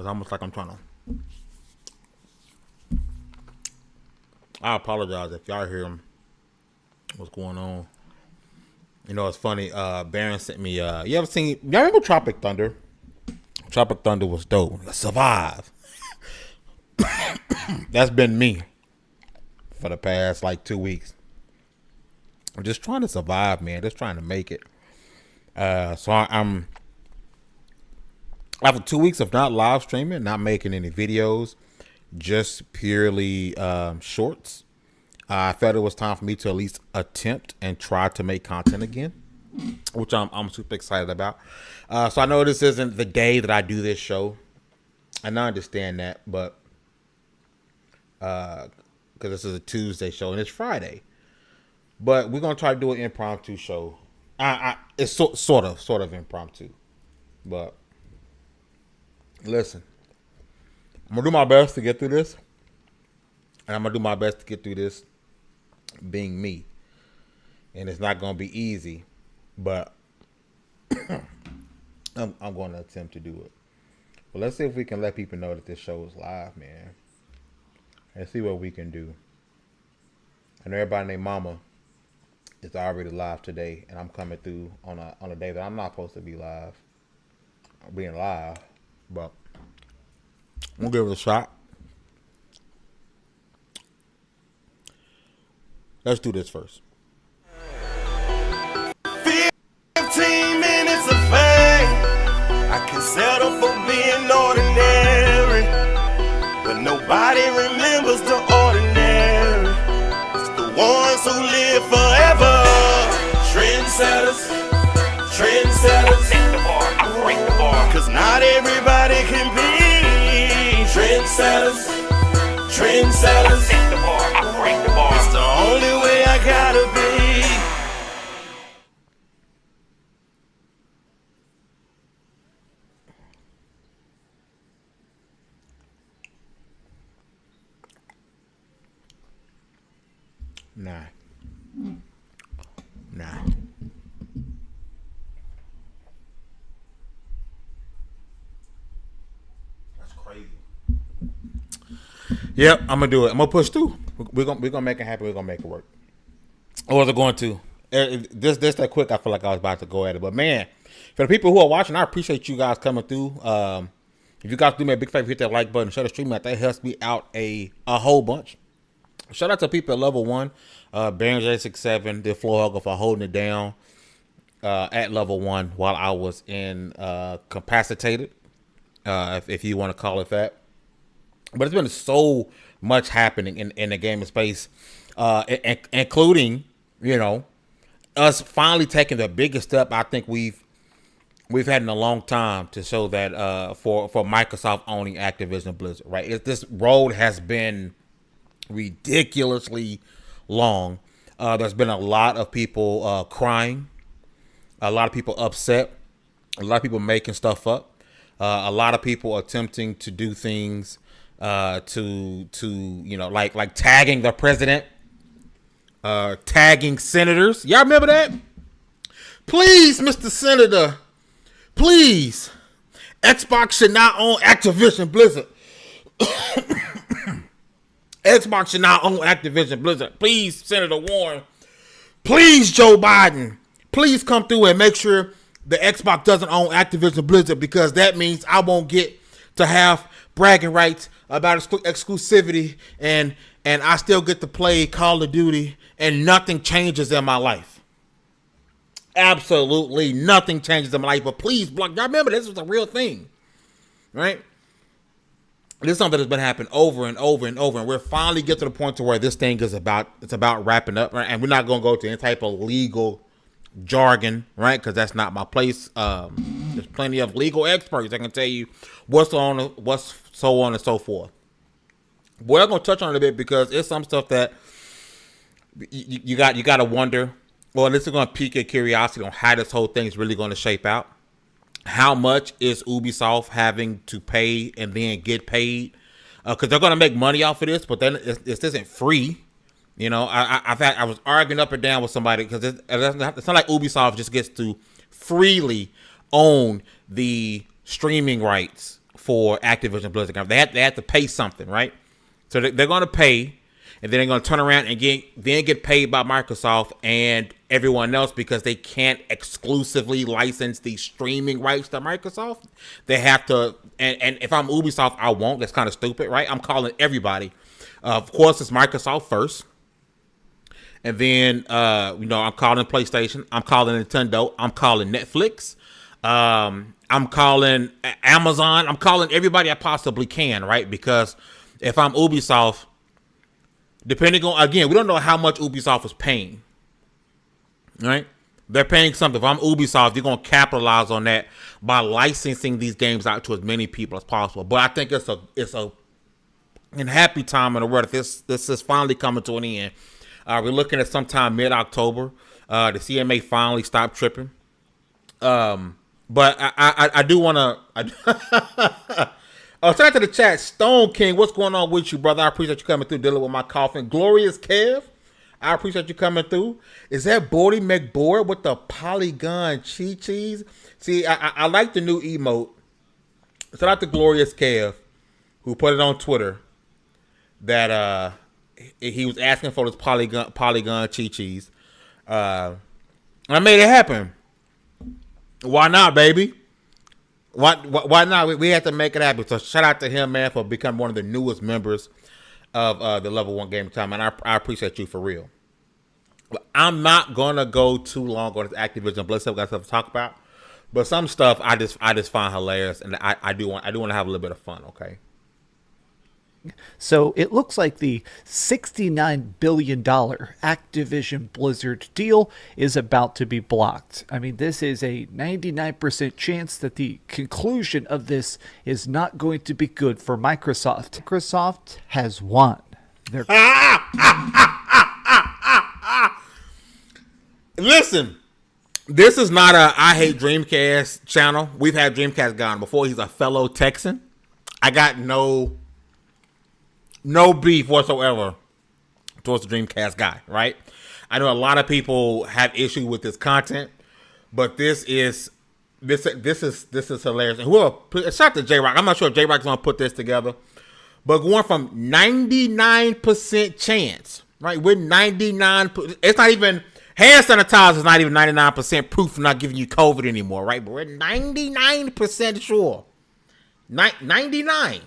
It's almost like I'm trying to. I apologize if y'all hear what's going on. You know, it's funny. Baron sent me. Y'all remember Tropic Thunder? Tropic Thunder was dope. Survive. That's been me for the past like 2 weeks. I'm just trying to survive, man. Just trying to make it. So I'm after 2 weeks of not live streaming, not making any videos, just purely shorts. I felt it was time for me to at least attempt and try to make content again, which I'm super excited about. So I know this isn't the day that I do this show, and I understand that, but because this is a Tuesday show and it's Friday, but we're gonna try to do an impromptu show. It's sort of impromptu, but listen, I'm gonna do my best to get through this, and I'm gonna do my best to get through this being me, and it's not gonna be easy, but I'm going to attempt to do it. But let's see if we can let people know that this show is live, man, and see what we can do. I know everybody named Mama is already live today, and I'm coming through on a day that I'm not supposed to be live. I'm being live, but we'll give it a shot. Let's do this first. 15 minutes of fame. I can settle for being ordinary, but nobody remembers the ordinary. It's the ones who live forever. Trendsetters, trendsetters. Take the bar, I break the bar. Cause not everybody can be trendsetters, trendsetters. Take the bar, I break the bar. It's the only way I gotta be. Nah. That's crazy. Yep, I'm gonna do it. I'm gonna push through. We're gonna make it happen. We're gonna make it work. I wasn't going to. This that quick. I feel like I was about to go at it, but man, for the people who are watching, I appreciate you guys coming through. If you guys do me a big favor, hit that like button, share the stream out. That helps me out a whole bunch. Shout out to people at level 1, Baron J67, the floor hugger for holding it down at level 1 while I was incapacitated, if you want to call it that. But it's been so much happening in the gaming space, including, you know, us finally taking the biggest step I think we've had in a long time to show that for Microsoft owning Activision Blizard, right? This road has been ridiculously long. There's been a lot of people crying, a lot of people upset, a lot of people making stuff up, a lot of people attempting to do things to you know, like tagging the president, tagging senators. Y'all remember that? Please, Mr. Senator, please, Xbox should not own Activision Blizard. Xbox should not own Activision Blizard. Please, Senator Warren. Please, Joe Biden. Please come through and make sure the Xbox doesn't own Activision Blizard, because that means I won't get to have bragging rights about exclusivity, and I still get to play Call of Duty, and nothing changes in my life. Absolutely nothing changes in my life. But please block. Y'all remember this was a real thing, right? This is something that's been happening over and over and over, and we're finally get to the point to where this thing is about wrapping up, right? And we're not going to go to any type of legal jargon, right? Because that's not my place. There's plenty of legal experts that can tell you what's so on and so forth. But I'm going to touch on it a bit because it's some stuff that you got to wonder. Well, this is going to pique your curiosity on how this whole thing is really going to shape out. How much is Ubisoft having to pay and then get paid? Because they're going to make money off of this, but then this isn't free. You know, I was arguing up and down with somebody because it's not like Ubisoft just gets to freely own the streaming rights for Activision Blizzard. They have to pay something, right? So they're going to pay, and then they're going to turn around and get paid by Microsoft and everyone else because they can't exclusively license the streaming rights to Microsoft. They have to, and if I'm Ubisoft, I won't. That's kind of stupid, right? I'm calling everybody. Of course, it's Microsoft first. And then, I'm calling PlayStation. I'm calling Nintendo. I'm calling Netflix. I'm calling Amazon. I'm calling everybody I possibly can, right? Because if I'm Ubisoft, depending on, again, we don't know how much Ubisoft is paying, right? They're paying something. If I'm Ubisoft, you're going to capitalize on that by licensing these games out to as many people as possible. But I think it's a happy time in the world. This is finally coming to an end. We're looking at sometime mid-October. The CMA finally stopped tripping. But I do want to. Shout out to the chat. Stone King, what's going on with you, brother? I appreciate you coming through, dealing with my coughing. Glorious Kev, I appreciate you coming through. Is that Bordy McBoard with the polygon cheese? See, I like the new emote. Shout out to Glorious Kev, who put it on Twitter that he was asking for this polygon cheese. I made it happen. Why not, baby? Why not? We had to make it happen. So shout out to him, man, for becoming one of the newest members of the Level 1 Gaming Time, and I appreciate you for real. But I'm not gonna go too long on this Activision Blizard. We got stuff to talk about, but some stuff I just find hilarious, and I do want to have a little bit of fun. Okay. So it looks like the $69 billion Activision Blizzard deal is about to be blocked. I mean, this is a 99% chance that the conclusion of this is not going to be good for Microsoft. Microsoft has won. Listen, this is not a I Hate Dreamcast channel. We've had Dreamcast gone before. He's a fellow Texan. I got no beef whatsoever towards the Dreamcast guy, right? I know a lot of people have issue with this content, but this is hilarious. And whoever, shout out to J Rock. I'm not sure if J Rock's gonna put this together, but going from 99% chance, right? We're 99. It's not even hand sanitizer is not even 99% proof of not giving you COVID anymore, right? But we're 99% sure. 99.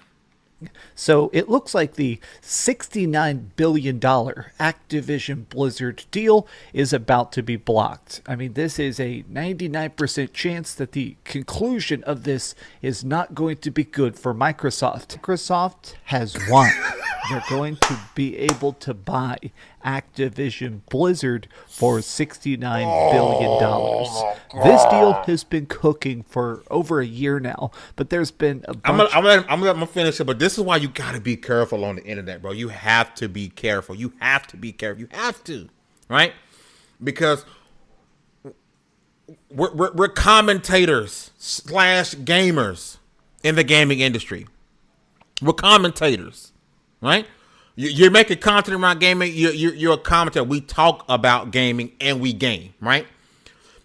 So it looks like the $69 billion Activision Blizzard deal is about to be blocked. I mean, this is a 99% chance that the conclusion of this is not going to be good for Microsoft. Microsoft has won. They're going to be able to buy Activision Blizzard for $69 billion. This deal has been cooking for over a year now, but there's been a bunch... I'm gonna finish it, but this is why you gotta be careful on the internet, bro. You have to be careful. You have to be careful. You have to, right? Because we're commentators / gamers in the gaming industry. We're commentators, right? You're making content around gaming. You're a commentator. We talk about gaming and we game, right?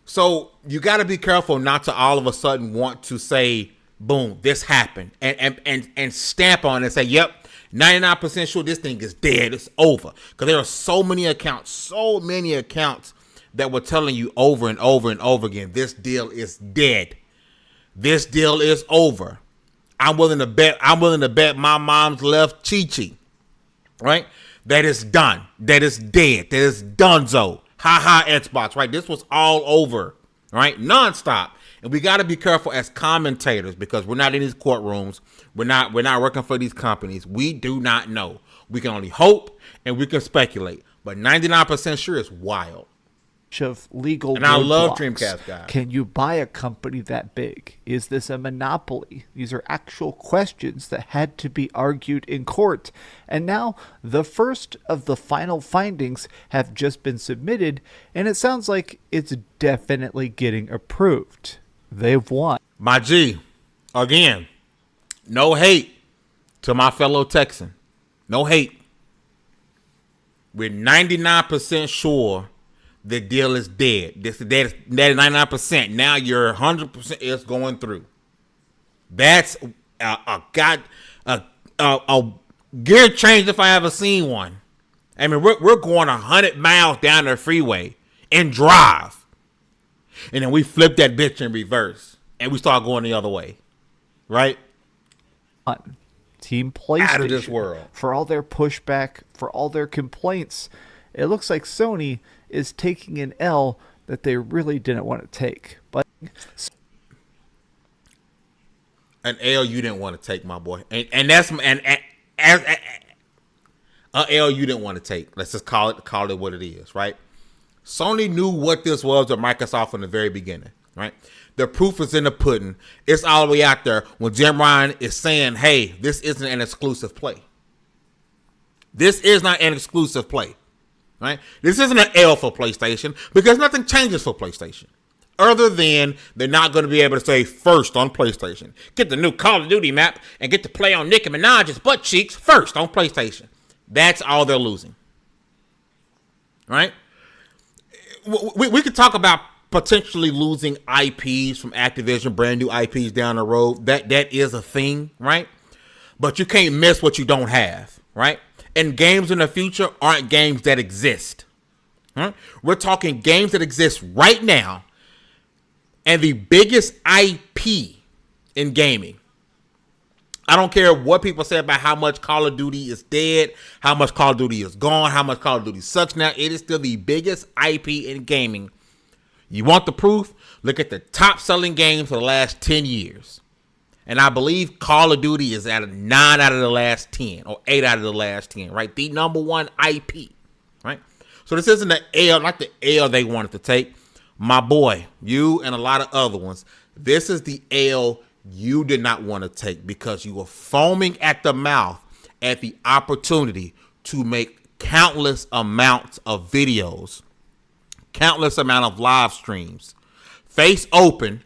So you got to be careful not to all of a sudden want to say, boom, this happened, and stamp on it and say, yep, 99% sure this thing is dead. It's over. Because there are so many accounts that were telling you over and over and over again, this deal is dead. This deal is over. I'm willing to bet my mom's left Chi-Chi. Right? That is done. That is dead. That is donezo. Ha Xbox, right? This was all over, right? Nonstop. And we got to be careful as commentators because we're not in these courtrooms. We're not working for these companies. We do not know. We can only hope and we can speculate. But 99% sure is wild. Of legal and I love Dreamcast guys. Can you buy a company that big? Is this a monopoly? These are actual questions that had to be argued in court. And now the first of the final findings have just been submitted, and it sounds like it's definitely getting approved. They've won. My G, again, no hate to my fellow Texan. No hate. We're 99% sure the deal is dead. That is 99%. Now you're 100% is going through. That's a gear change if I ever seen one. I mean, we're going 100 miles down the freeway and drive, and then we flip that bitch in reverse and we start going the other way, right? Team PlayStation, out of this world. For all their pushback, for all their complaints, it looks like Sony is taking an L that they really didn't want to take. But an L you didn't want to take, my boy, and that's an L you didn't want to take. Let's just call it what it is, right? Sony knew what this was with Microsoft from the very beginning, right? The proof is in the pudding. It's all the way out there when Jim Ryan is saying, hey, this isn't an exclusive play. This is not an exclusive play, right? This isn't an L for PlayStation because nothing changes for PlayStation. Other than they're not going to be able to say first on PlayStation. Get the new Call of Duty map and get to play on Nicki Minaj's butt cheeks first on PlayStation. That's all they're losing, right? We could talk about potentially losing IPs from Activision, brand new IPs down the road. That is a thing, right? But you can't miss what you don't have, right? And games in the future aren't games that exist. Right? We're talking games that exist right now, and the biggest IP in gaming. I don't care what people say about how much Call of Duty is dead, how much Call of Duty is gone, how much Call of Duty sucks now. It is still the biggest IP in gaming. You want the proof? Look at the top selling games for the last 10 years. And I believe Call of Duty is at 9 out of the last 10 or 8 out of the last 10, right? The number one IP, right? So this isn't the L, not the L they wanted to take. My boy, you and a lot of other ones, this is the L you did not want to take because you were foaming at the mouth at the opportunity to make countless amounts of videos, countless amount of live streams, face open.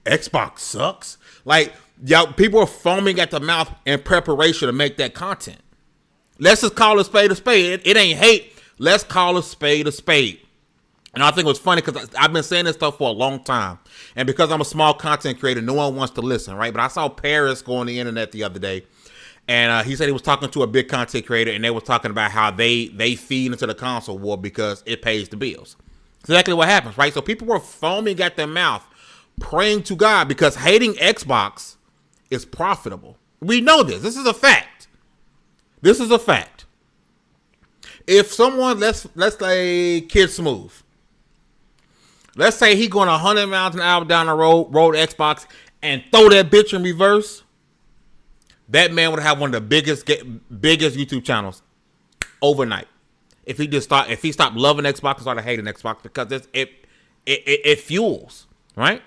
Xbox sucks. Like, y'all, people are foaming at the mouth in preparation to make that content. Let's just call a spade a spade. It ain't hate. Let's call a spade a spade. And I think it was funny because I've been saying this stuff for a long time. And because I'm a small content creator, no one wants to listen, right? But I saw Paris go on the internet the other day. And he said he was talking to a big content creator, and they were talking about how they feed into the console war because it pays the bills. That's exactly what happens, right? So people were foaming at their mouth, praying to God because hating Xbox is profitable. We know this. This is a fact. This is a fact. If someone, let's say Kid Smooth, let's say he going 100 miles an hour down the road Xbox and throw that bitch in reverse, that man would have one of the biggest YouTube channels overnight. If he stopped loving Xbox and started hating Xbox because it fuels, right?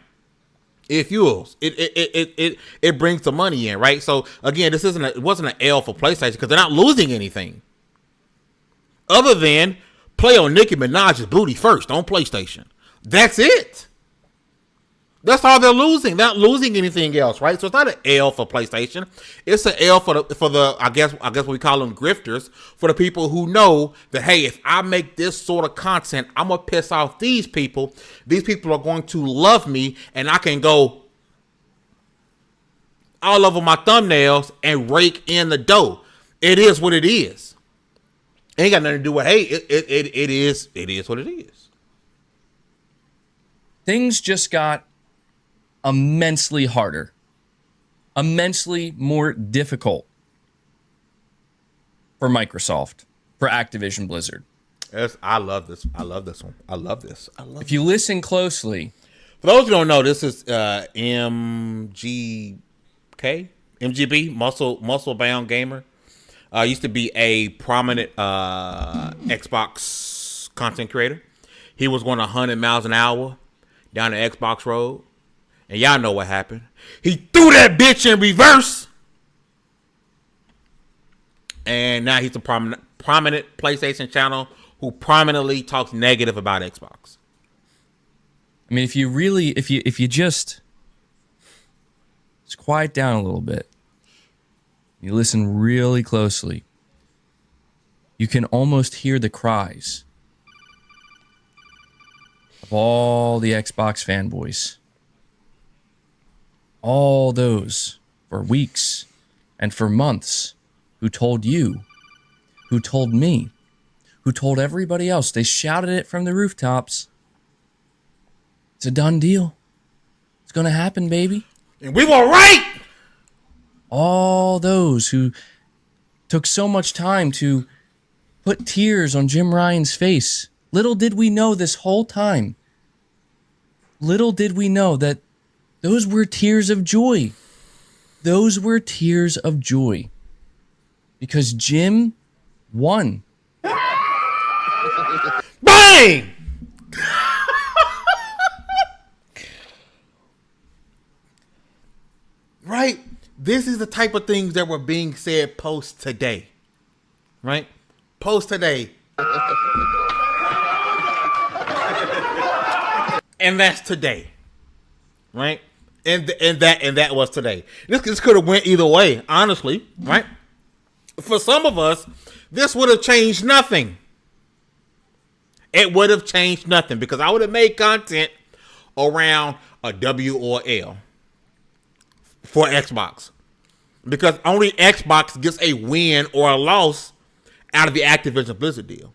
It fuels. It brings the money in, right? So again, it wasn't an L for PlayStation because they're not losing anything. Other than play on Nicki Minaj's booty first on PlayStation. That's it. That's all they're losing. They're not losing anything else, right? So it's not an L for PlayStation. It's an L for the I guess what we call them grifters, for the people who know that, hey, if I make this sort of content, I'm gonna piss off these people. These people are going to love me, and I can go all over my thumbnails and rake in the dough. It is what it is. Ain't got nothing to do with, hey, it is what it is. Things just got immensely harder, immensely more difficult for Microsoft, for Activision Blizzard. Yes, I love this. I love this one. I love this. If you listen closely, for those who don't know, this is MGB, Muscle Bound Gamer. Used to be a prominent Xbox content creator. He was going 100 miles an hour down the Xbox road. And y'all know what happened. He threw that bitch in reverse. And now he's a prominent PlayStation channel who prominently talks negative about Xbox. I mean, if you just quiet down a little bit, you listen really closely, you can almost hear the cries of all the Xbox fanboys All those for weeks and for months who told you, who told me, who told everybody else. They shouted it from the rooftops. It's a done deal. It's going to happen, baby. And we were right. All those who took so much time to put tears on Jim Ryan's face. Little did we know this whole time. Little did we know that those were tears of joy. Those were tears of joy. Because Jim won. Bang! Right? This is the type of things that were being said post today. Right? Post today. And that's today. Right? And that was today. This could have went either way, honestly, right? For some of us, this would have changed nothing. It would have changed nothing because I would have made content around a W or L for Xbox. Because only Xbox gets a win or a loss out of the Activision Blizard deal.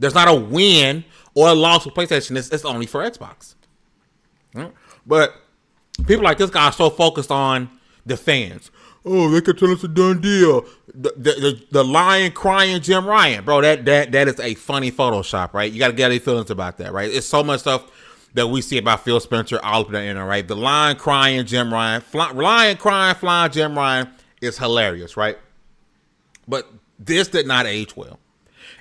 There's not a win or a loss for PlayStation. It's only for Xbox. But people like this guy are so focused on the fans. Oh, they could tell us a done deal. The lion crying Jim Ryan. Bro, that is a funny Photoshop, right? You got to get any feelings about that, right? It's so much stuff that we see about Phil Spencer all over the internet, right? The lion crying Jim Ryan. Lion crying, flying Jim Ryan is hilarious, right? But this did not age well.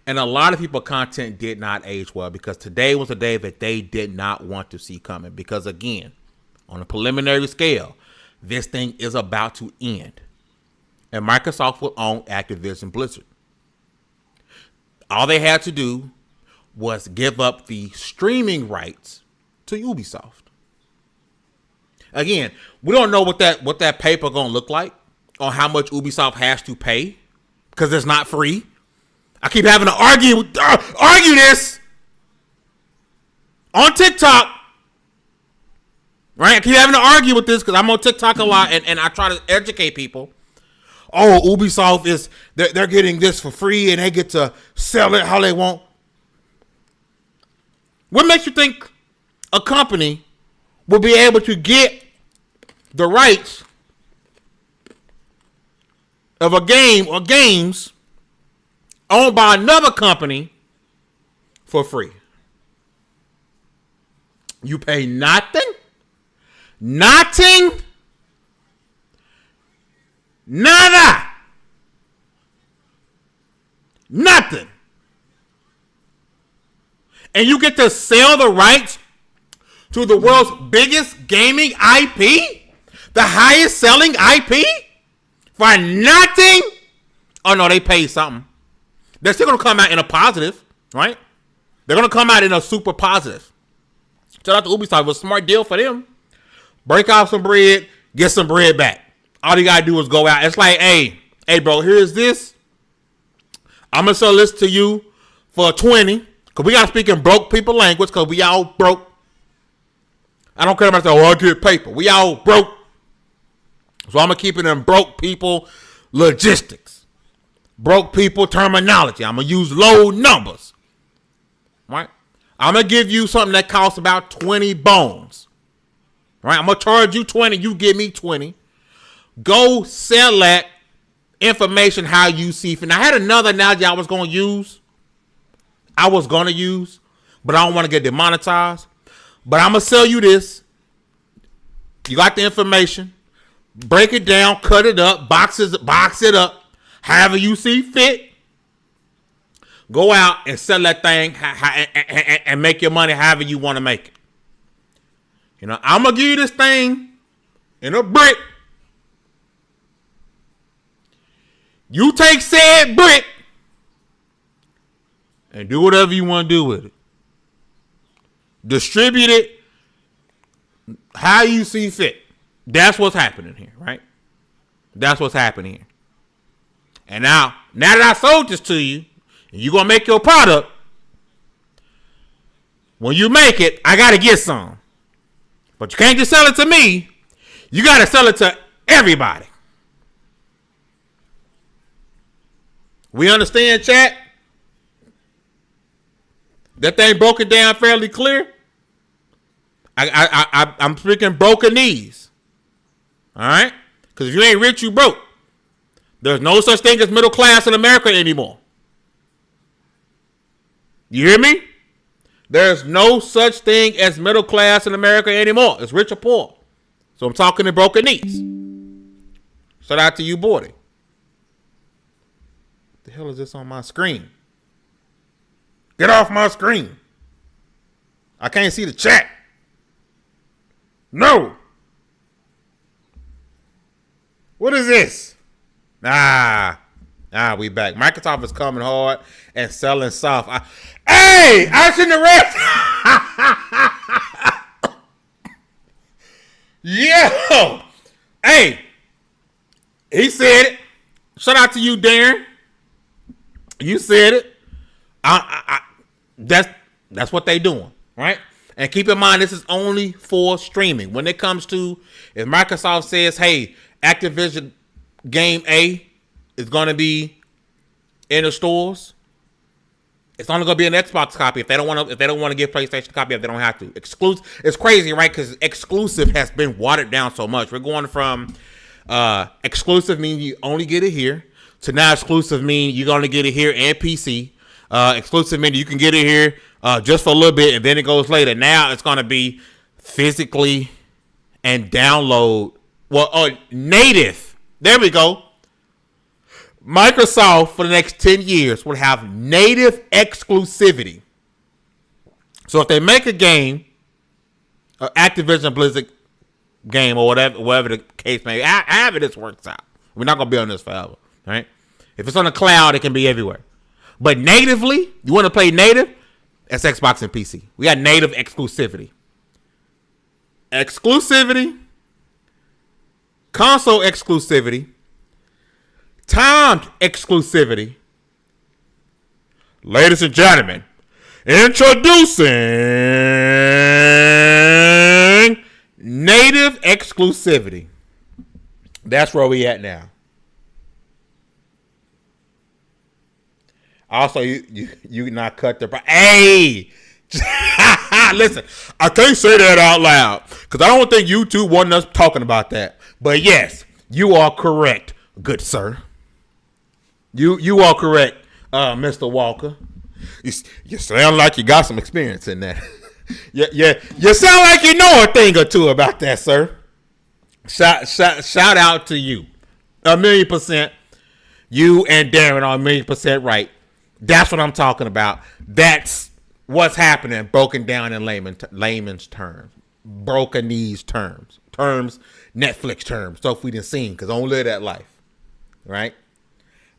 And a lot of people's content did not age well because today was a day that they did not want to see coming. Because again, on a preliminary scale, this thing is about to end. And Microsoft will own Activision Blizzard. All they had to do was give up the streaming rights to Ubisoft. Again, we don't know what that paper gonna look like or how much Ubisoft has to pay because it's not free. I keep having to argue this on TikTok. Right? I keep having to argue with this because I'm on TikTok a lot and I try to educate people. Oh, Ubisoft they're getting this for free and they get to sell it how they want. What makes you think a company will be able to get the rights of a game or games owned by another company for free? You pay nothing. Nothing. Nada. Nothing. And you get to sell the rights to the world's biggest gaming IP? The highest selling IP? For nothing? Oh no, they paid something. They're still going to come out in a positive, right? They're going to come out in a super positive. Shout out to Ubisoft. It was a smart deal for them. Break off some bread, get some bread back. All you got to do is go out. It's like, hey bro, here's this. I'm going to sell this to you for 20. Because we got to speak in broke people language because we all broke. I don't care about that. Oh, I get paper. We all broke. So I'm going to keep it in broke people logistics. Broke people terminology. I'm going to use low numbers. Right? I'm going to give you something that costs about 20 bones. Right? I'm going to charge you 20. You give me 20. Go sell that information how you see fit. Now, I had another analogy I was going to use. But I don't want to get demonetized. But I'm going to sell you this. You got the information. Break it down, cut it up, box it up, however you see fit. Go out and sell that thing and make your money however you want to make it. You know, I'm going to give you this thing in a brick. You take said brick and do whatever you want to do with it. Distribute it how you see fit. That's what's happening here, right? That's what's happening here. And now that I sold this to you, and you're going to make your product, when you make it, I got to get some. But you can't just sell it to me. You got to sell it to everybody. We understand, chat? That thing broke it down fairly clear. I'm speaking broken knees. All right? Because if you ain't rich, you broke. There's no such thing as middle class in America anymore. You hear me? There's no such thing as middle class in America anymore. It's rich or poor. So I'm talking to broken knees. Shout out to you, Bordy. What the hell is this on my screen? Get off my screen. I can't see the chat. No. What is this? We back. Microsoft is coming hard and selling soft. I shouldn't have read. Yo. Hey. He said it. Shout out to you, Darren. You said it. That's what they doing, right? And keep in mind, this is only for streaming. When it comes to, if Microsoft says, hey, Activision Game A is going to be in the stores, it's only going to be an Xbox copy. If they don't want to give PlayStation a copy, if they don't have to. Exclusive. It's crazy, right? Because exclusive has been watered down so much. We're going from exclusive means you only get it here to now exclusive mean you're going to get it here and PC. Exclusive means you can get it here just for a little bit and then it goes later. Now it's going to be physically and download. Native. There we go. Microsoft for the next 10 years will have native exclusivity. So if they make a game, an Activision Blizard game or whatever the case may be, however this works out. We're not going to be on this forever, right? If it's on the cloud, it can be everywhere. But natively, you want to play native? That's Xbox and PC. We got native exclusivity. Exclusivity. Console exclusivity. Timed exclusivity. Ladies and gentlemen, introducing native exclusivity. That's where we at now. Also, you not cut the... Hey! Listen, I can't say that out loud because I don't think YouTube wanted us talking about that. But yes, you are correct, good sir. You are correct, Mr. Walker. You sound like you got some experience in that. You sound like you know a thing or two about that, sir. Shout out to you. 1,000,000%. You and Darren are 1,000,000% right. That's what I'm talking about. That's what's happening, broken down in layman's terms. Broken knees terms. Netflix terms. Stuff we didn't seen because I don't live that life. Right?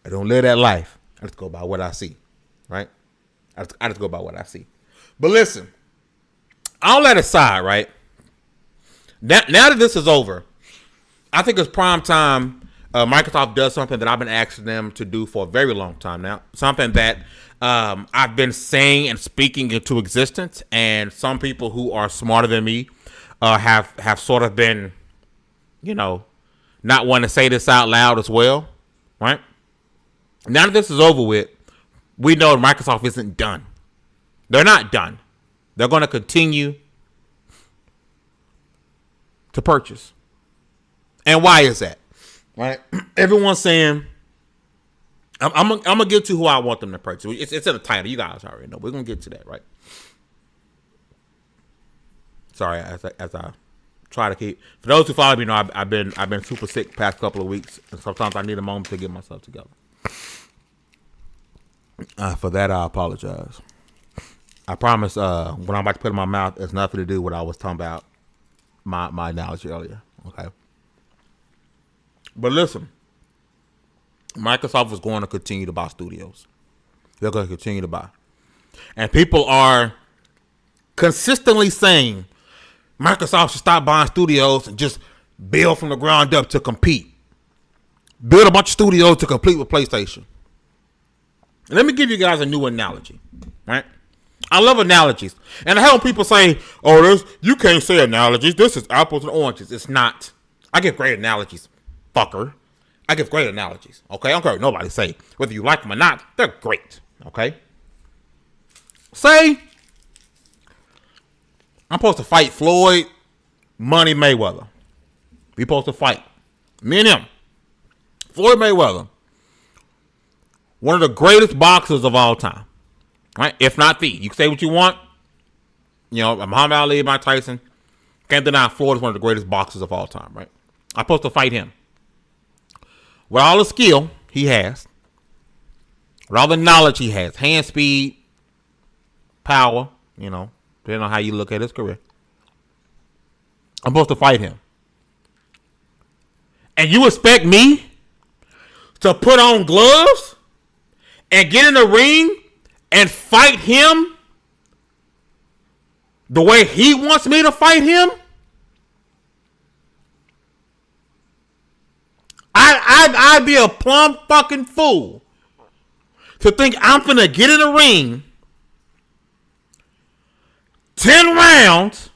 I don't live that life. I just go by what I see. Right? I just go by what I see. But listen, all that aside, right? Now that this is over, I think it's prime time Microsoft does something that I've been asking them to do for a very long time now. Something that I've been saying and speaking into existence, and some people who are smarter than me have sort of been, not wanting to say this out loud as well, right? Now that this is over with, we know Microsoft isn't done. They're not done. They're going to continue to purchase. And why is that? Right? Everyone's saying, I'm going to get to who I want them to purchase. It's in the title. You guys already know. We're going to get to that, right? Sorry, as I try to keep. For those who follow me, know I've been super sick the past couple of weeks, and sometimes I need a moment to get myself together. For that, I apologize. I promise. What I'm about to put in my mouth has nothing to do with what I was talking about. My analogy earlier. Okay. But listen, Microsoft is going to continue to buy studios. They're going to continue to buy. And people are consistently saying Microsoft should stop buying studios and just build from the ground up to compete. Build a bunch of studios to compete with PlayStation. And let me give you guys a new analogy, right? I love analogies. And I hear people say, you can't say analogies. This is apples and oranges. It's not. I give great analogies, fucker. I give great analogies. Okay, I don't care what nobody say. Whether you like them or not, they're great. Okay. Say I'm supposed to fight Floyd Money Mayweather. We supposed to fight. Me and him. Floyd Mayweather. One of the greatest boxers of all time. Right? If not the. You can say what you want. You know, Muhammad Ali, Mike Tyson. Can't deny Floyd is one of the greatest boxers of all time, right? I'm supposed to fight him. With all the skill he has. With all the knowledge he has. Hand speed. Power. You know. Depending on how you look at his career. I'm supposed to fight him. And you expect me to put on gloves and get in the ring and fight him the way he wants me to fight him? I'd be a plumb fucking fool to think I'm finna get in the ring 10 rounds,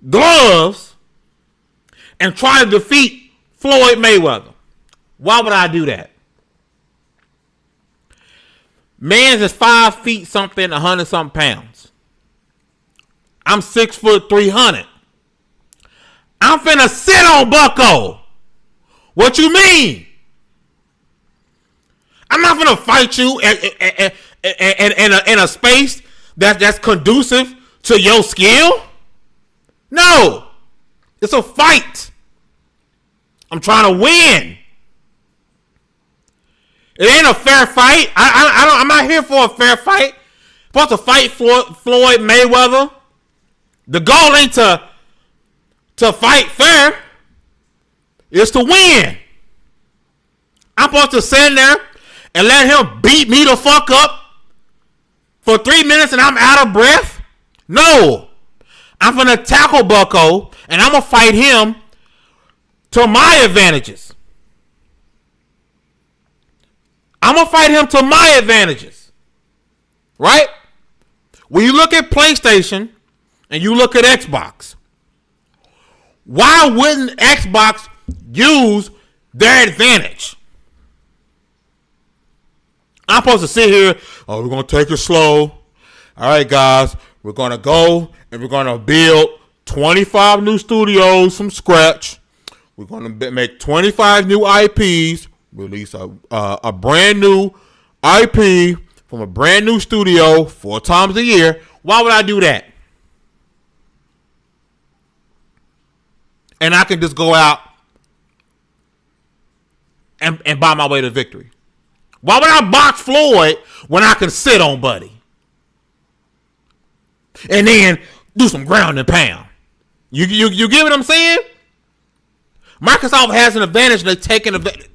gloves, and try to defeat Floyd Mayweather. Why would I do that? Man's is 5 feet something, 100 something pounds. I'm 6 foot 300. I'm finna sit on Bucko. What you mean? I'm not finna fight you in a space that's conducive to your skill. No, it's a fight. I'm trying to win. It ain't a fair fight. I'm not here for a fair fight. I'm supposed to fight Floyd Mayweather. The goal ain't to fight fair. It's to win. I'm supposed to sit there and let him beat me the fuck up for 3 minutes and I'm out of breath? No. I'm gonna tackle Bucko and I'm gonna fight him to my advantages. I'm gonna fight him to my advantages. Right? When you look at PlayStation and you look at Xbox, why wouldn't Xbox use their advantage? I'm supposed to sit here, oh, we're going to take it slow. All right, guys, we're going to go and we're going to build 25 new studios from scratch. We're going to make 25 new IPs, release a brand new IP from a brand new studio 4 times a year. Why would I do that? And I can just go out and buy my way to victory. Why would I box Floyd when I can sit on Buddy? And then do some ground and pound. You get what I'm saying? Microsoft has an advantage and they're taking advantage.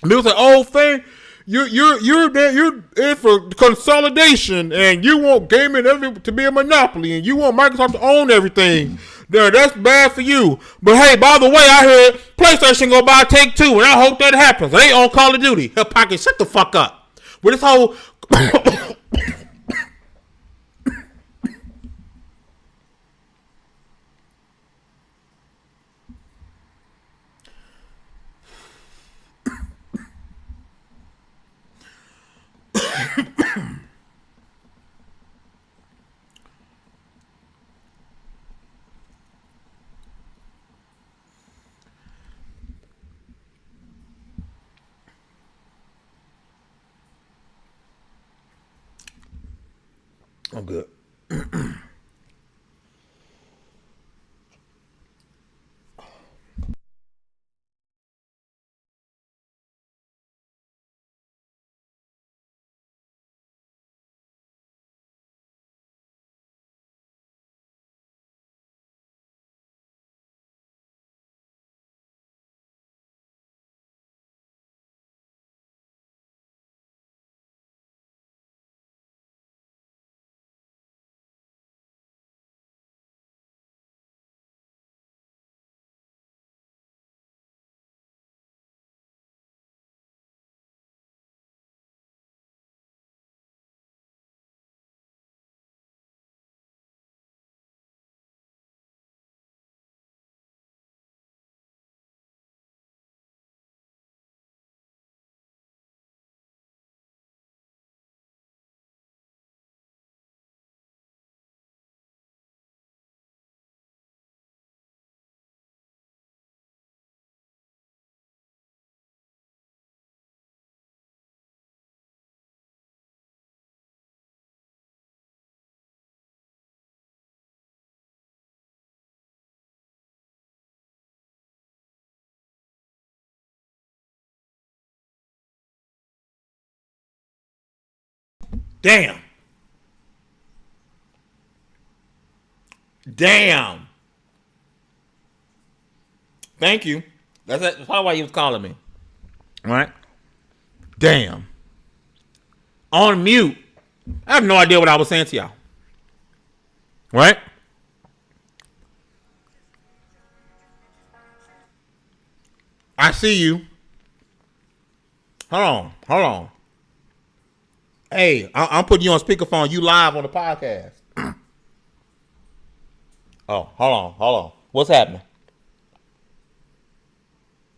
People say, oh, Fang, you're in for consolidation and you want gaming to be a monopoly and you want Microsoft to own everything. That's bad for you. But hey, by the way, I heard PlayStation go buy Take-Two, and I hope that happens. They on Call of Duty. Hell, Pocket, shut the fuck up. With this whole I'm good. Damn. Thank you. That's probably why you was calling me. All right. Damn. On mute. I have no idea what I was saying to y'all. Right? I see you. Hold on. Hey, I'm putting you on speakerphone. You live on the podcast. Oh, hold on. What's happening?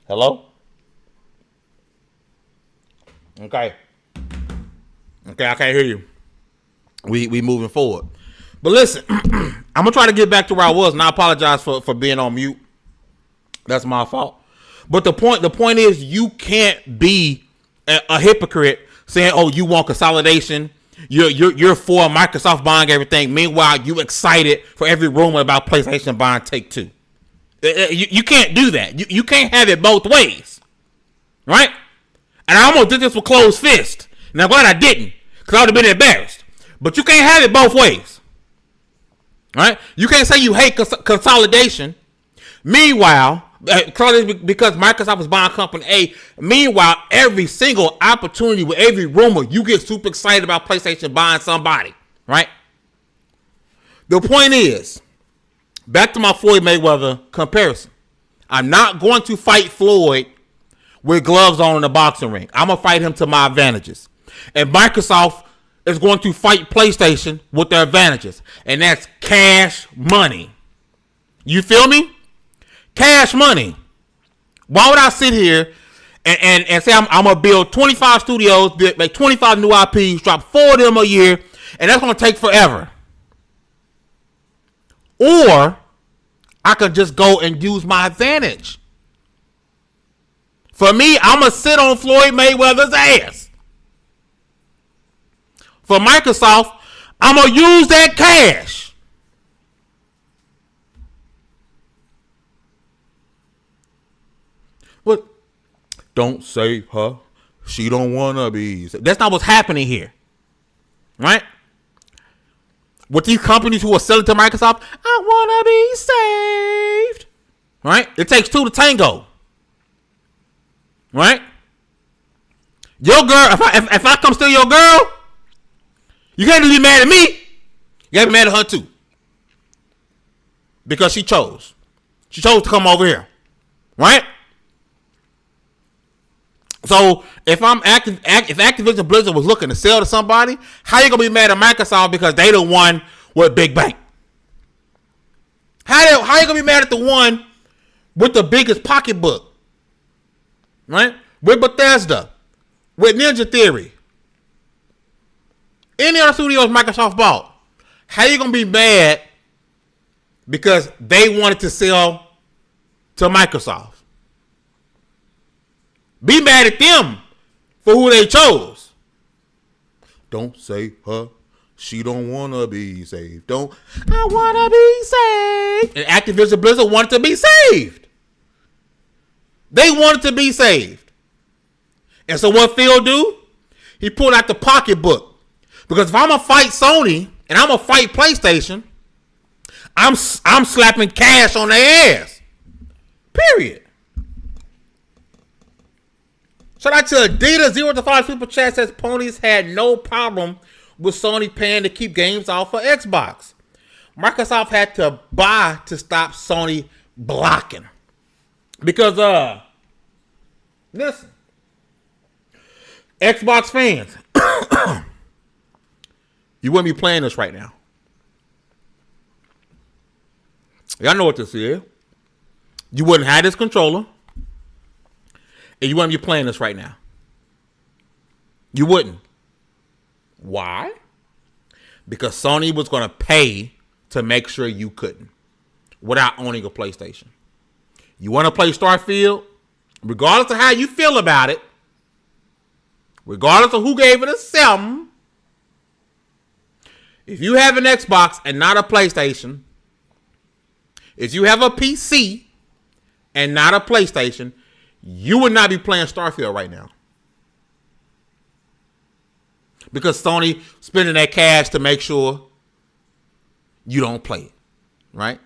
Hello? Okay, I can't hear you. We moving forward. But listen, I'm gonna try to get back to where I was, and I apologize for being on mute. That's my fault. But the point is, you can't be a hypocrite saying, "Oh, you want consolidation. You're for Microsoft buying everything." Meanwhile, you excited for every rumor about PlayStation buying Take-Two. You can't do that. You can't have it both ways, right? And I almost did this with closed fist. And I'm glad I didn't, because I would have been embarrassed. But you can't have it both ways, right? You can't say you hate consolidation. Meanwhile, because Microsoft is buying company A. Meanwhile, every single opportunity with every rumor, you get super excited about PlayStation buying somebody, right? The point is, back to my Floyd Mayweather comparison. I'm not going to fight Floyd with gloves on in a boxing ring. I'm going to fight him to my advantages. And Microsoft is going to fight PlayStation with their advantages. And that's cash money. You feel me? Cash money. Why would I sit here and say I'm going to build 25 studios, make 25 new IPs, drop 4 of them a year, and that's going to take forever? Or I could just go and use my advantage. For me, I'm going to sit on Floyd Mayweather's ass. For Microsoft, I'm going to use that cash. What? Don't say her. She don't want to be. That's not what's happening here. Right? With these companies who are selling to Microsoft, I want to be saved. Right? It takes two to tango. Right? Your girl, if I come steal your girl, you can't be mad at me. You gotta be mad at her too. Because she chose. She chose to come over here. Right? So if Activision Blizard was looking to sell to somebody, how you gonna be mad at Microsoft because they the one with Big Bank? How you gonna be mad at the one with the biggest pocketbook? Right? With Bethesda, with Ninja Theory, any other studios Microsoft bought. How you gonna be mad because they wanted to sell to Microsoft? Be mad at them for who they chose. Don't say her. She don't want to be saved. I want to be saved. And Activision Blizzard wanted to be saved. They wanted to be saved. And so what Phil do? He pulled out the pocketbook. Because if I'm going to fight Sony and I'm going to fight PlayStation, I'm slapping cash on their ass. Period. Shout out to Adidas 0 to 5 Super Chat says Ponies had no problem with Sony paying to keep games off for Xbox. Microsoft had to buy to stop Sony blocking. Because, listen, Xbox fans, you wouldn't be playing this right now. Y'all know what this is. You wouldn't have this controller. And you wouldn't be playing this right now. You wouldn't. Why? Because Sony was going to pay to make sure you couldn't without owning a PlayStation. You want to play Starfield? Regardless of how you feel about it, regardless of who gave it a 7, if you have an Xbox and not a PlayStation, if you have a PC and not a PlayStation, you would not be playing Starfield right now. because Sony spending that cash to make sure you don't play it, right?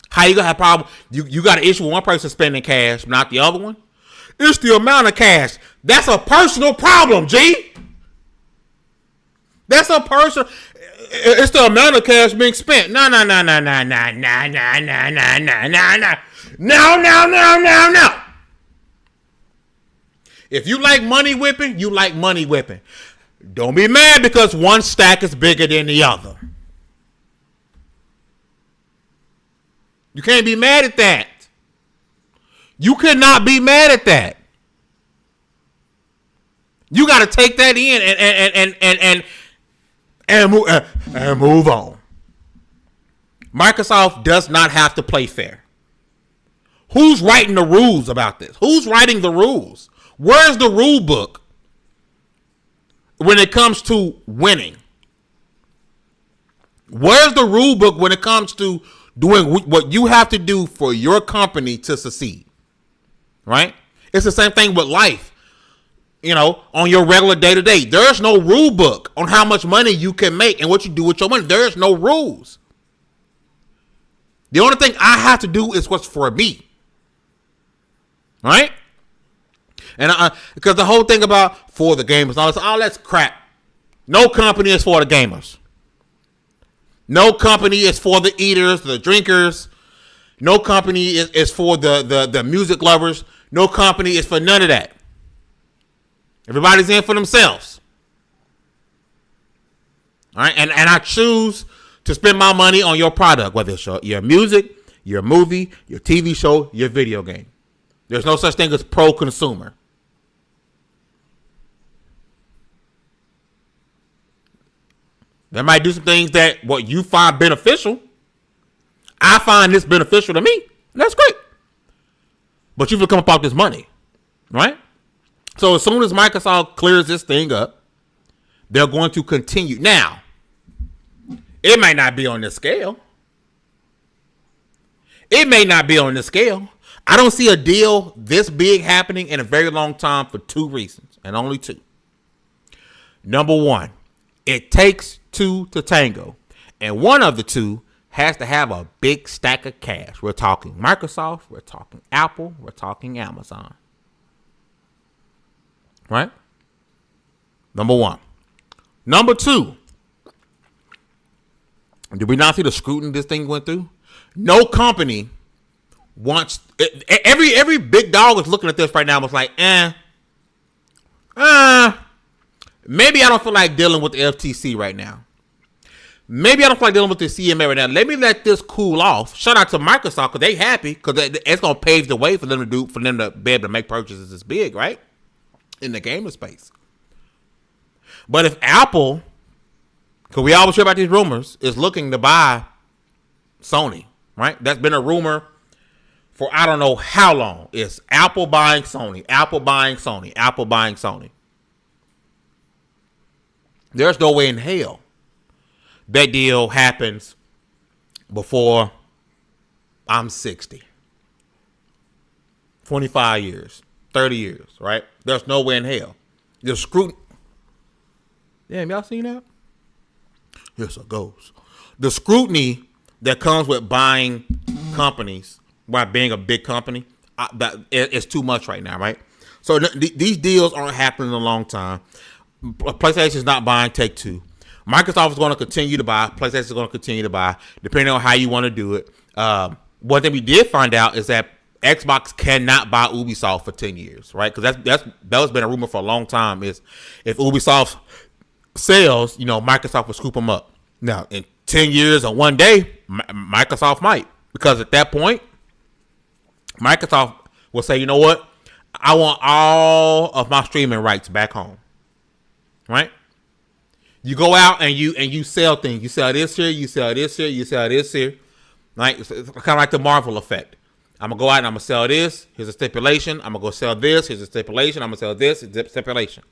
How you gonna have a problem? You got an issue with one person spending cash, not the other one? It's the amount of cash. That's a personal problem, G. That's a personal. It's the amount of cash being spent. No. If you like money whipping, you like money whipping. Don't be mad because one stack is bigger than the other. You can't be mad at that. You cannot be mad at that. You got to take that in and move on. Microsoft does not have to play fair. Who's writing the rules about this? Who's writing the rules? Where's the rule book when it comes to winning? Where's the rule book when it comes to doing what you have to do for your company to succeed? Right? It's the same thing with life. You know, on your regular day-to-day, there's no rule book on how much money you can make and what you do with your money. There's no rules. The only thing I have to do is what's for me. Right? And because the whole thing about for the gamers, all that's crap. No company is for the gamers. No company is for the eaters, the drinkers. No company is for the music lovers. No company is for none of that. Everybody's in for themselves. All right, and I choose to spend my money on your product, whether it's your music, your movie, your TV show, your video game. There's no such thing as pro-consumer. They might do some things that what you find beneficial. I find this beneficial to me. And that's great. But you've come up with this money, right? So as soon as Microsoft clears this thing up, they're going to continue. Now, it might not be on this scale. It may not be on this scale. I don't see a deal this big happening in a very long time for two reasons, and only two. Number one, it takes two to tango, and one of the two has to have a big stack of cash. We're talking Microsoft, we're talking Apple, we're talking Amazon. Right? Number one. Number two. Did we not see the scrutiny this thing went through? No company wants every big dog is looking at this right now and was like, maybe I don't feel like dealing with the FTC right now. Maybe I don't feel like dealing with the CMA right now. Let me let this cool off. Shout out to Microsoft because they happy because it's gonna pave the way for them to be able to make purchases this big, right? In the gamer space. But if Apple, because we always hear about these rumors, is looking to buy Sony, right? That's been a rumor for I don't know how long. It's Apple buying Sony, Apple buying Sony, Apple buying Sony. There's no way in hell that deal happens before I'm 60. 25 years, 30 years, right? There's no way in hell. The scrutiny. Damn, y'all seen that? Yes, it goes. The scrutiny that comes with buying companies, by being a big company, it's too much right now, right? So these deals aren't happening in a long time. PlayStation's not buying Take-Two. Microsoft is going to continue to buy. PlayStation is going to continue to buy, depending on how you want to do it. One thing we did find out is that Xbox cannot buy Ubisoft for 10 years, right? Because that's been a rumor for a long time. Is if Ubisoft sells, Microsoft will scoop them up. Now, in 10 years or one day, Microsoft might, because at that point, Microsoft will say, you know what? I want all of my streaming rights back home, right? You go out and you sell things. You sell this here, you sell this here, you sell this here, right? It's kind of like the Marvel effect. I'm going to go out and I'm going to sell this. Here's a stipulation. I'm going to go sell this. Here's a stipulation. I'm going to sell this. Here's a stipulation.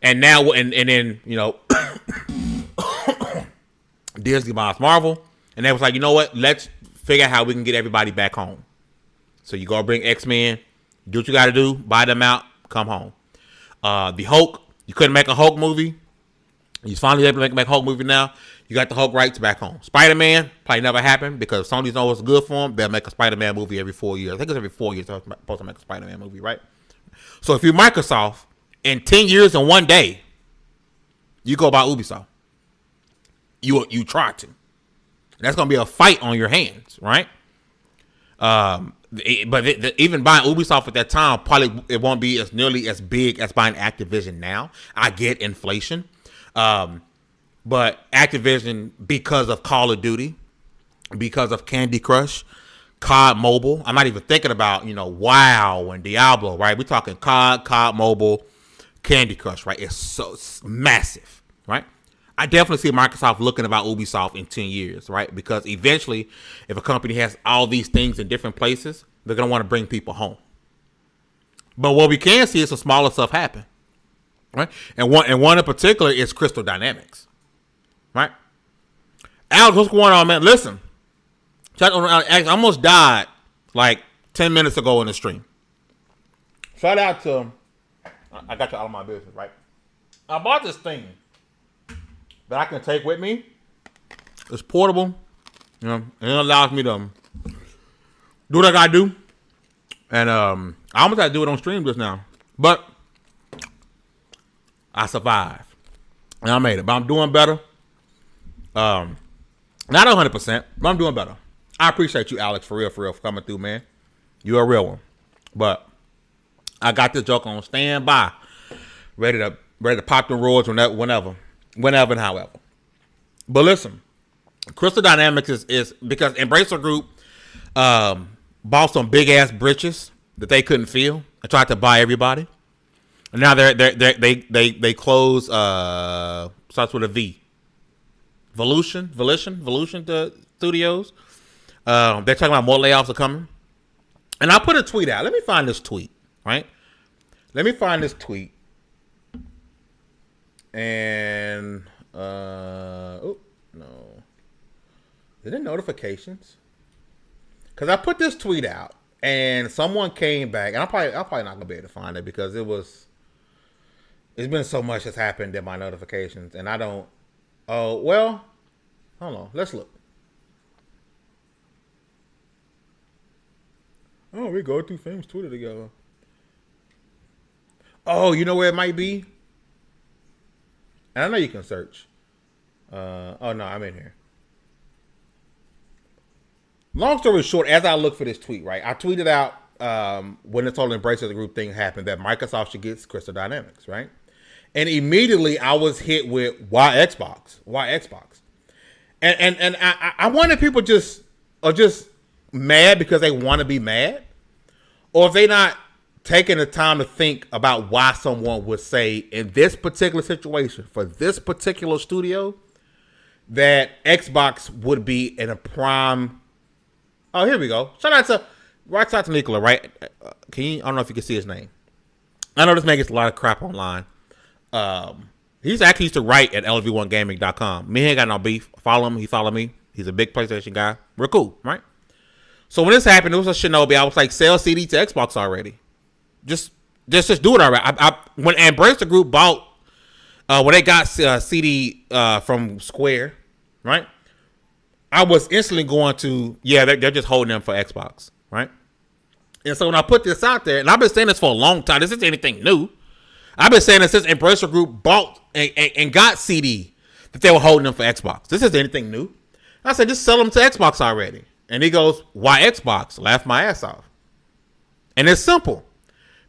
And now, and then, Disney buys Marvel. And they was like, you know what? Let's figure out how we can get everybody back home. So you go bring X-Men. Do what you got to do. Buy them out. Come home. The Hulk. You couldn't make a Hulk movie. He's finally able to make a Hulk movie now. You got the Hulk rights back home. Spider-Man probably never happened because Sony's know what's good for him. They'll make a Spider-Man movie every 4 years. I think it's every 4 years they're supposed to make a Spider-Man movie, right? So if you're Microsoft, in 10 years and 1 day, you go by Ubisoft. You try to. That's going to be a fight on your hands, right? Even buying Ubisoft at that time, probably it won't be as nearly as big as buying Activision now. I get inflation. But Activision, because of Call of Duty, because of Candy Crush, COD Mobile, I'm not even thinking about, WoW and Diablo, right? We're talking COD Mobile, Candy Crush, right? It's massive, right? I definitely see Microsoft looking about Ubisoft in 10 years, right? Because eventually, if a company has all these things in different places, they're going to want to bring people home. But what we can see is some smaller stuff happen, right? And one in particular is Crystal Dynamics, right? Alex, what's going on, man? Listen, I almost died like 10 minutes ago in the stream. Shout out to, I got you out of my business, right? I bought this thing that I can take with me. It's portable, and it allows me to do what I gotta do. And I almost had to do it on stream just now, but I survived and I made it. But I'm doing better. Not 100%, but I'm doing better. I appreciate you, Alex, for real, for coming through, man. You're a real one. But I got this joke on standby, ready to pop the roads whenever and however. But listen, Crystal Dynamics is because Embracer Group bought some big ass britches that they couldn't fill and tried to buy everybody. And now they close starts with a V. Volution to Studios. They're talking about more layoffs are coming. And I put a tweet out. Let me find this tweet, right? And no. Is it notifications? Because I put this tweet out and someone came back, and I'm probably not gonna be able to find it because it's been so much that's happened in my notifications, and I don't. Oh well, hold on. Let's look. Oh, we go through things Twitter together. Oh, you know where it might be? And I know you can search. Oh no, I'm in here. Long story short, as I look for this tweet, right? I tweeted out when this whole Embracer Group thing happened that Microsoft should get Crystal Dynamics, right? And immediately I was hit with why Xbox? And I wonder if people are just mad because they want to be mad, or if they not taking the time to think about why someone would say in this particular situation for this particular studio that Xbox would be in a prime. Oh, here we go. Shout out to Nicola, right? I don't know if you can see his name. I know this man gets a lot of crap online. He's actually used to write at lv1gaming.com. Me ain't got no beef. Follow him. He follow me. He's a big PlayStation guy. We're cool, right? So when this happened, it was a Shinobi. I was like, sell CD to Xbox already. Just do it already. When Embracer Group bought, when they got CD from Square, right? I was instantly going to, they're just holding them for Xbox, right? And so when I put this out there, and I've been saying this for a long time, this isn't anything new. I've been saying this since Embracer Group bought and got CD that they were holding them for Xbox. This isn't anything new. I said, just sell them to Xbox already. And he goes, why Xbox? Laugh my ass off. And it's simple.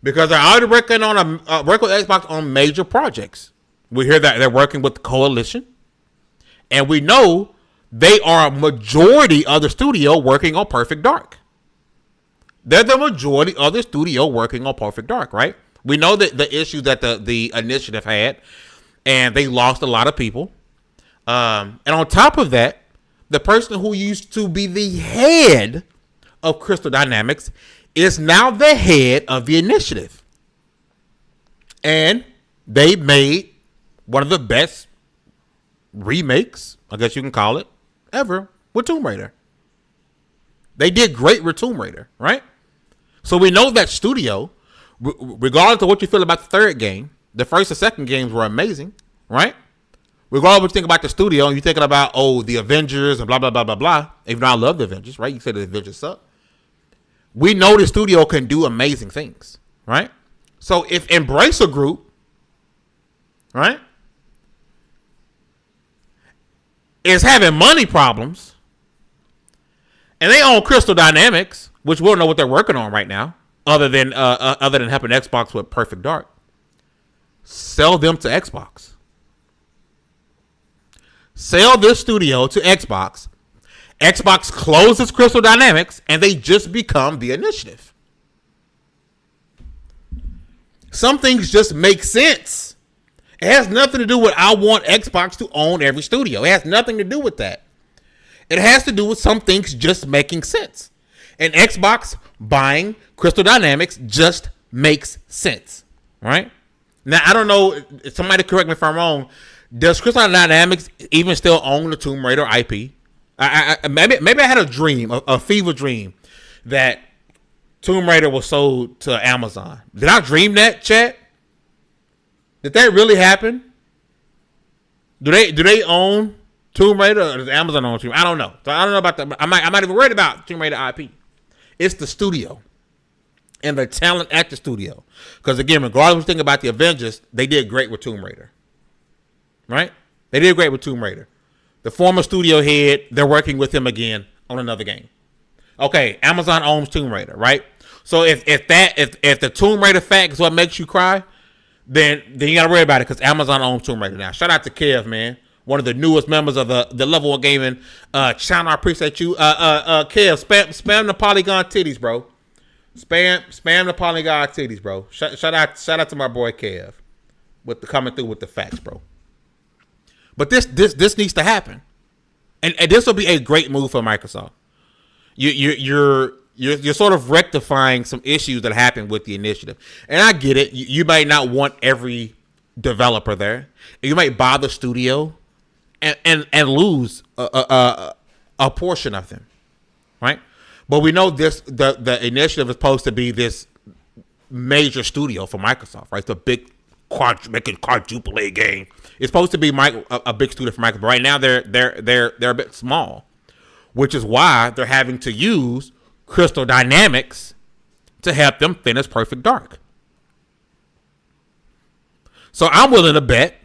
Because they're already working with Xbox on major projects. We hear that they're working with the Coalition. And we know they are a majority of the studio working on Perfect Dark. They're the majority of the studio working on Perfect Dark, right? We know that the issues that the initiative had, and they lost a lot of people. And on top of that, the person who used to be the head of Crystal Dynamics is now the head of the initiative. And they made one of the best remakes, I guess you can call it, ever with Tomb Raider. They did great with Tomb Raider, right? So we know that studio, regardless of what you feel about the third game, the first and second games were amazing, right? regardless of what you think about the studio, and you're thinking about, the Avengers and blah, blah, blah, blah, blah. Even though I love the Avengers, right? You said the Avengers suck. We know the studio can do amazing things, right? So if Embracer Group, right, is having money problems, and they own Crystal Dynamics, which we don't know what they're working on right now, other than helping Xbox with Perfect Dark, sell them to Xbox. Sell this studio to Xbox. Xbox closes Crystal Dynamics, and they just become the initiative. Some things just make sense. It has nothing to do with I want Xbox to own every studio. It has nothing to do with that. It has to do with some things just making sense. And Xbox buying Crystal Dynamics just makes sense. Right? Now, I don't know. Somebody correct me if I'm wrong. Does Crystal Dynamics even still own the Tomb Raider IP? Maybe I had a dream, a fever dream, that Tomb Raider was sold to Amazon. Did I dream that, chat? Did that really happen? Do they own Tomb Raider, or does Amazon own Tomb Raider? I don't know. So I don't know about that. I might even worried about Tomb Raider IP. It's the studio and the talent at the studio. Because again, regardless of what you think about the Avengers, they did great with Tomb Raider. Right? They did great with Tomb Raider. The former studio head, they're working with him again on another game. Okay, Amazon owns Tomb Raider, right? So if the Tomb Raider fact is what makes you cry, then you gotta worry about it, because Amazon owns Tomb Raider now. Shout out to Kev, man, one of the newest members of the Level 1 Gaming channel. I appreciate you, Kev. Spam the polygon titties, bro. Spam the polygon titties, bro. Shout out to my boy Kev with the coming through with the facts, bro. But this needs to happen, and this will be a great move for Microsoft. You're sort of rectifying some issues that happened with the initiative, and I get it. You might not want every developer there. You might buy the studio and lose a portion of them, right? But we know the initiative is supposed to be this major studio for Microsoft, right? The big making quadruple A game. It's supposed to be a big studio for Microsoft. But right now they're a bit small, which is why they're having to use Crystal Dynamics to help them finish Perfect Dark. So I'm willing to bet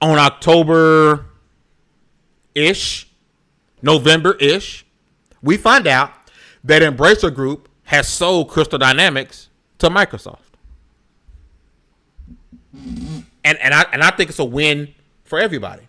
on October-ish, November-ish, we find out that Embracer Group has sold Crystal Dynamics to Microsoft. And I think it's a win for everybody.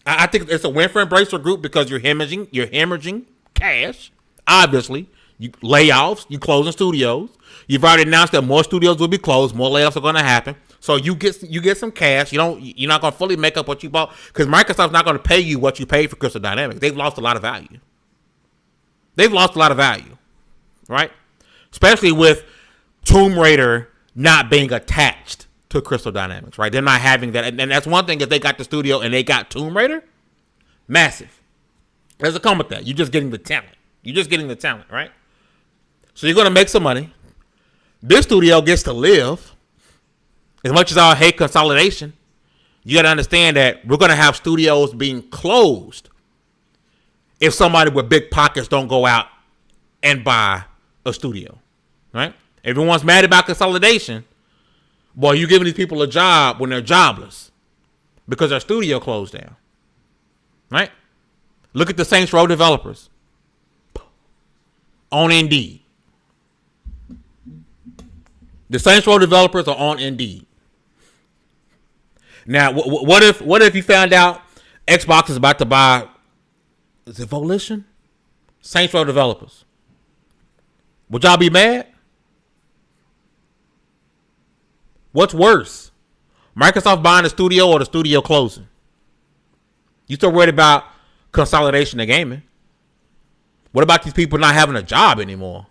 I think it's a win for Embracer Group because you're hemorrhaging cash. Obviously, you layoffs, you closing studios. You've already announced that more studios will be closed, more layoffs are going to happen. So you get some cash. You're not going to fully make up what you bought, because Microsoft's not going to pay you what you paid for Crystal Dynamics. They've lost a lot of value. Right? Especially with Tomb Raider not being attached to Crystal Dynamics, right? They're not having that. And that's one thing, if they got the studio and they got Tomb Raider, massive. There's a come with that. You're just getting the talent. Right? So you're going to make some money. This studio gets to live. As much as I hate consolidation, you got to understand that we're going to have studios being closed if somebody with big pockets don't go out and buy a studio, right? Everyone's mad about consolidation. Boy, you're giving these people a job when they're jobless because their studio closed down, right? Look at the Saints Row developers on Indeed. The Saints Row developers are on Indeed. Now, what if you found out Xbox is about to buy, is it Volition? Saints Row developers. Would y'all be mad? What's worse? Microsoft buying the studio or the studio closing? You still worried about consolidation of gaming? What about these people not having a job anymore?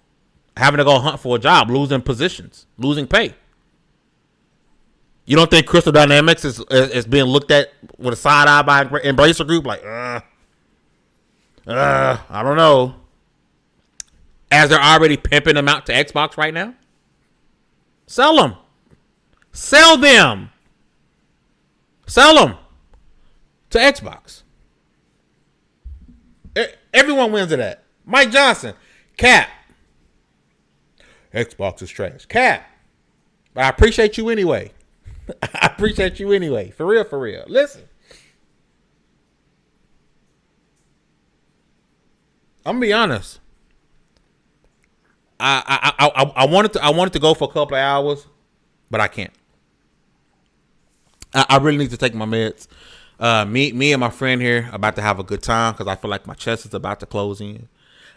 Having to go hunt for a job, losing positions, losing pay? You don't think Crystal Dynamics is being looked at with a side eye by Embracer Group? Like, I don't know. As they're already pimping them out to Xbox right now? Sell them. Sell them. Sell them to Xbox. Everyone wins at that. Mike Johnson, Cap. Xbox is trash. Cap. But I appreciate you anyway. I appreciate you anyway. For real, for real. Listen. I'm gonna be honest. I wanted to go for a couple of hours, but I can't. I really need to take my meds. Me and my friend here are about to have a good time because I feel like my chest is about to close in.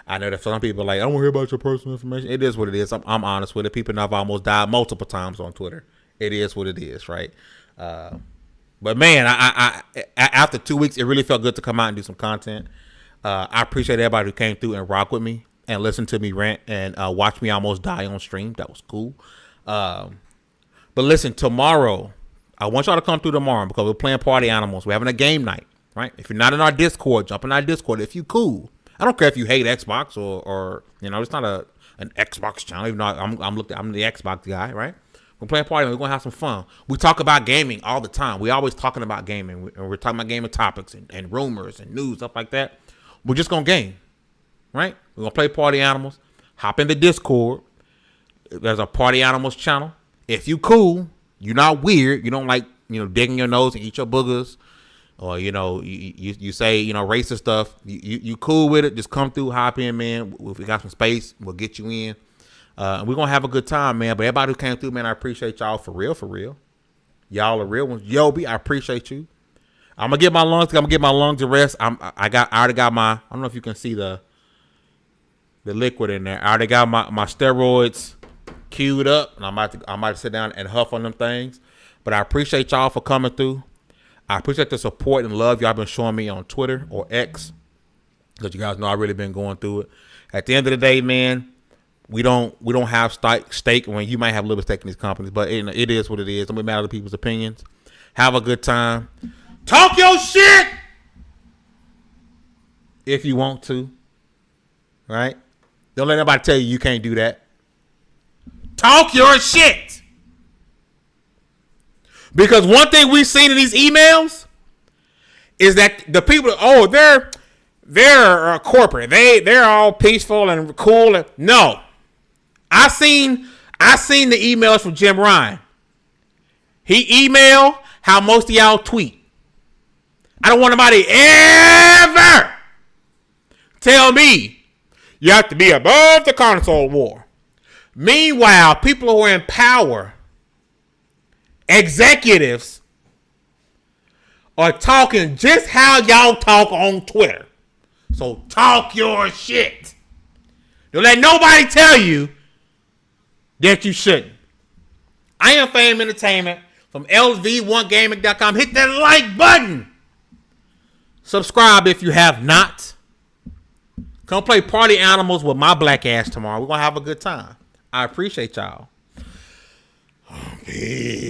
I know that some people are like, I don't want to hear about your personal information. It is what it is. I'm honest with it. People know I've almost died multiple times on Twitter. It is what it is, right? But man, I after 2 weeks, it really felt good to come out and do some content. I appreciate everybody who came through and rock with me and listened to me rant and watch me almost die on stream. That was cool. But listen, tomorrow, I want y'all to come through tomorrow because we're playing Party Animals. We're having a game night, right? If you're not in our Discord, jump in our Discord. If you cool, I don't care if you hate Xbox or you know, it's not an Xbox channel. Even though I'm the Xbox guy, right? We're playing Party. We're gonna have some fun. We talk about gaming all the time. We always talking about gaming. We're talking about gaming topics and rumors and news, stuff like that. We're just gonna game, right? We're gonna play Party Animals. Hop in the Discord. There's a Party Animals channel. If you cool, you're not weird. You don't like, you know, digging your nose and eat your boogers, or you know, you say, you know, racist stuff. You cool with it? Just come through, hop in, man. If we got some space, we'll get you in. We're gonna have a good time, man. But everybody who came through, man, I appreciate y'all for real, for real. Y'all are real ones. Yobi, I appreciate you. I'm gonna get my lungs a rest. I already got my. I don't know if you can see the liquid in there. I already got my steroids queued up, and I'm about to sit down and huff on them things. But I appreciate y'all for coming through. I appreciate the support and love y'all been showing me on Twitter or X, because you guys know I really been going through it. At the end of the day, man, we don't have stake when you might have a little stake in these companies, but it is what it is. Don't be mad at other people's opinions. Have a good time. Talk your shit if you want to, right? Don't let anybody tell you can't do that. Talk your shit. Because one thing we've seen in these emails is that the people, they're corporate. They're all peaceful and cool. No. I seen the emails from Jim Ryan. He emailed how most of y'all tweet. I don't want nobody ever tell me you have to be above the console war. Meanwhile, people who are in power, executives, are talking just how y'all talk on Twitter. So talk your shit. Don't let nobody tell you that you shouldn't. I am Fame Entertainment from LV1Gaming.com. Hit that like button. Subscribe if you have not. Come play Party Animals with my black ass tomorrow. We're going to have a good time. I appreciate y'all. Peace.